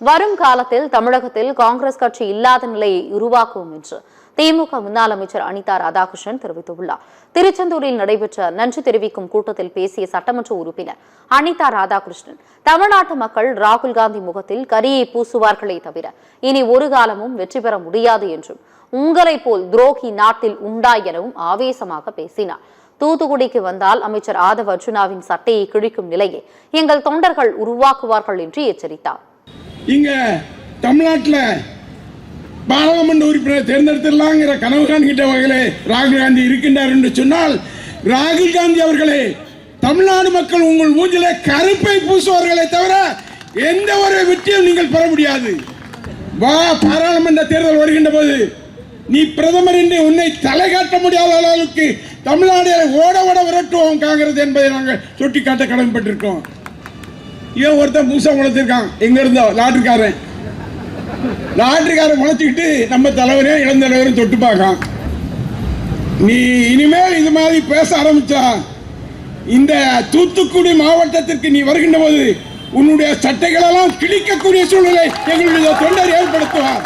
வரும் காலத்தில் தமிழகத்தில் காங்கிரஸ் கட்சி இல்லாத நிலையை உருவாக்கும் என்று திமுக முன்னாள் அமைச்சர் அனிதா ராதாகிருஷ்ணன் தெரிவித்துள்ளார். திருச்செந்தூரில் நடைபெற்ற நன்றி தெரிவிக்கும் கூட்டத்தில் பேசிய சட்டமன்ற உறுப்பினர் அனிதா ராதாகிருஷ்ணன், தமிழ்நாட்டு மக்கள் ராகுல் காந்தி முகத்தில் கரியை பூசுவார்களே தவிர இனி ஒரு காலமும் வெற்றி பெற முடியாது என்றும், உங்களை போல் துரோகி நாட்டில் உண்டா எனவும் ஆவேசமாக பேசினார். தூத்துக்குடிக்கு வந்தால் அமைச்சர் ஆதவ் அர்ஜுனாவின் சட்டையை கிழிக்கும் நிலையை எங்கள் தொண்டர்கள் உருவாக்குவார்கள் என்று எச்சரித்தார். இங்க தமிழ்நாட்டில் பாராளுமன்ற உறுப்பினர் தேர்ந்தெடுத்திடலாங்கிற கனவு காண்கின்ற வகையிலே ராகுல் காந்தி இருக்கின்றார் என்று சொன்னால், ராகுல் காந்தி அவர்களே, தமிழ்நாடு மக்கள் உங்கள் மூஞ்சிலே கருப்பை பூசுவார்களே தவிர எந்த ஒரு வெற்றியும் நீங்கள் பெற முடியாது. பாராளுமன்ற தேர்தல் வருகின்ற போது நீ பிரதமர் என்று உன்னை தலை காட்ட முடியாத அளவுக்கு தமிழ்நாடு ஓட ஓட விரட்டுவோம் காங்கிரஸ் என்பதை நாங்கள் சுட்டிக்காட்ட கடமைப்பட்டிருக்கோம். இவன் ஒருத்தன் பூசா முளைச்சிருக்கான், எங்க இருந்தோ லாட்டரிக்காரன் முளைச்சிக்கிட்டு நம்ம தலைவரையும் இளந்தலைவரும் தொட்டு பார்க்கான். நீ இனிமேல் இது மாதிரி பேச ஆரம்பிச்சா இந்த தூத்துக்குடி மாவட்டத்திற்கு நீ வருகின்ற போது உன்னுடைய சட்டைகளெல்லாம் கிழிக்கக்கூடிய சூழ்நிலை எங்களுடைய தொண்டர் ஏற்படுத்துவார்.